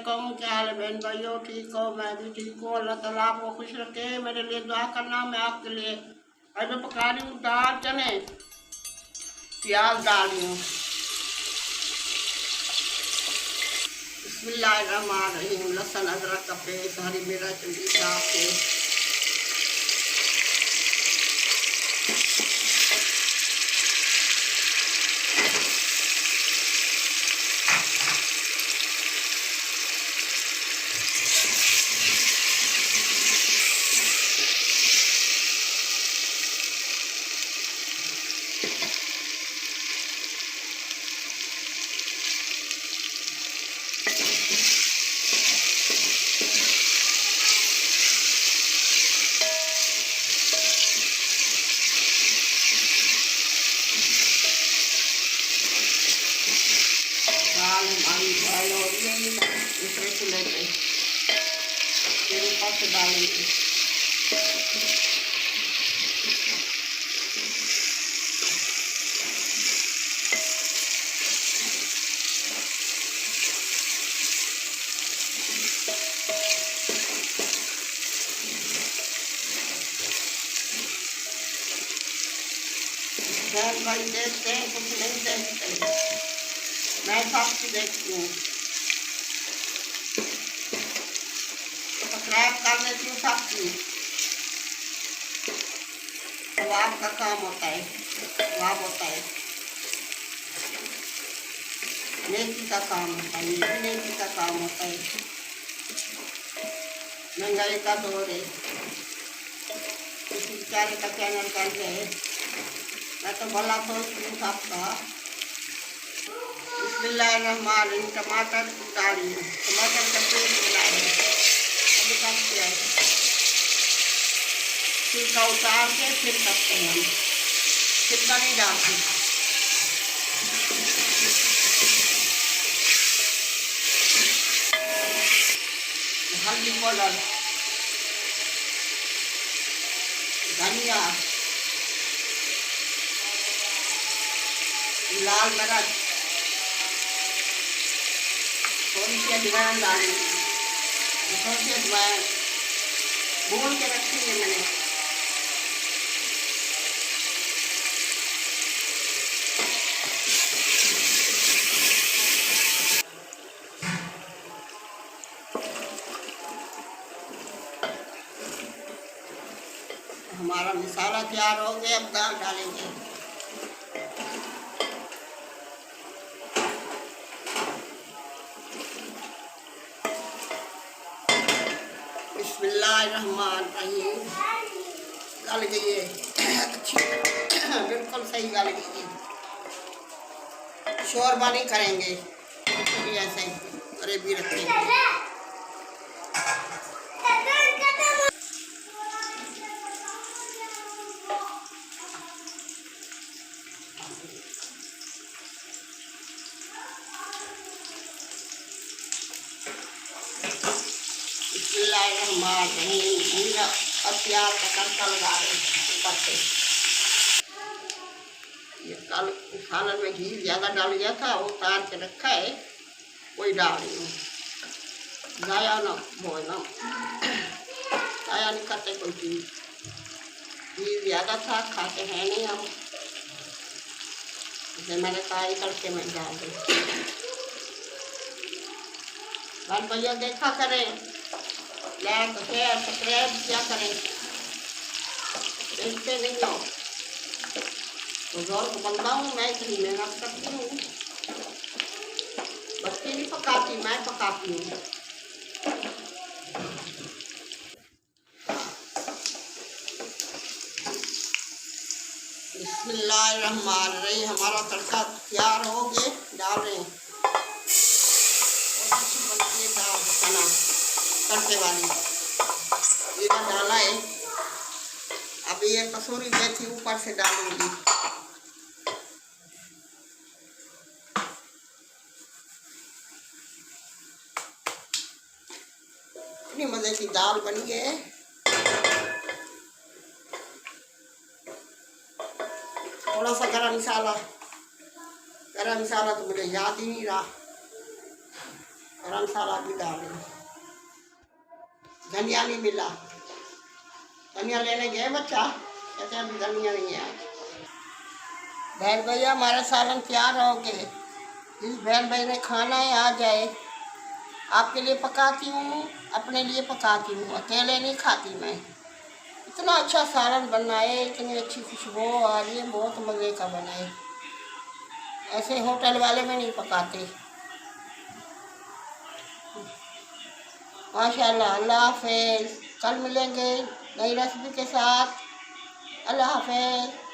अलैकुम, क्या हाल है बहन भाइयों? ठीक हो? मैं भी ठीक हूँ। अल्लाह ताला आपको खुश रखे। मेरे लिए दुआ करना, मैं आपके लिए। आज मैं पका रही हूँ दाल चने, प्याज डाल रही हूँ। बिस्मिल्लाहिर्रहमानिर्रहीम। लहसुन अदरक का पेस्ट, हरी मिर्च डाल के दाल हमारी बॉयल हो रही है। दूसरे चूल्हे पे फिर ऊपर से डालेंगे। बहन भाई देखते हैं, कुछ नहीं देखते, मैं सबकी देखती हूँ। सब्सक्राइब कर लेती हूँ सबकी, तो आपका काम होता है, लाभ होता है, नेकी का काम होता है, ये भी नेकी का काम होता है। महंगाई का दौर है, किसी बेचारे का चैनल कर जाए, मैं तो भला सोचती हूँ सबका। बिस्मिल्लाहिर्रहमानिर्रहीम। टमाटर डाली, टमाटर का पेस्ट डाली, अभी करते हैं, छिलका उतार के फिर करते हैं हम, छिलका नहीं डालते। हल्दी पाउडर, धनिया, लाल मिर्च, थोड़ी सी अजवाइन डाली, थोड़ी सी अजवाइन भून के रखी है मैंने। हमारा मसाला तैयार हो गया, अब दाल डालेंगे। बिस्मिल्लाहिर्रहमानिर्रहीम। गल गई है अच्छी, बिल्कुल सही गल गई है। शोरबा नहीं करेंगे, ऐसे ग्रेवी रखेंगे। जीरा और प्याज का तड़का लगा रहे ऊपर से। ये कल सालन में घी ज़्यादा डाल गया था, वो उतार के रखा है, वही डाल रही हूँ। जाया ना भोजना, जाया नहीं करते कोई चीज़। घी ज़्यादा था, खाते हैं नहीं हम, इसे मैंने कहा ही तड़के में डाल दी। बाल भैया देखा करें, लाइक शेयर सब्सक्राइब क्या करें, देखते नहीं हो। बुजुर्ग बंदा हूँ मैं, इतनी मेहनत करती हूँ, बच्ची नहीं पकाती, मैं पकाती हूँ। बिस्मिल्लाहिर्रहमानिर्रहीम। हमारा तड़का तैयार हो गया, डाल रहे हैं। बहुत अच्छी बनती है दाल चना तड़के वाली। जीरा डाला है, अभी ये कसूरी मेथी ऊपर से डालूंगी। इतनी मज़े की दाल बनी है। थोड़ा सा गरम मसाला तो मुझे याद ही नहीं रहा। गरम मसाला भी डाल लो। धनिया नहीं मिला, धनिया लेने गए बच्चा, कहते अभी धनिया नहीं है। बहन भैया हमारा सालन तैयार हो गए। जिस बहन भाई ने खाना है आ जाए। आपके लिए पकाती हूँ, अपने लिए पकाती हूँ, अकेले नहीं खाती मैं। इतना अच्छा सालन बना है, इतनी अच्छी खुशबू आ रही है, बहुत मज़े का बना है। ऐसे होटल वाले में नहीं पकाते। माशाल्लाह। अल्लाह हाफिज़। कल मिलेंगे नई रेसिपी के साथ। अल्लाह हाफिज़।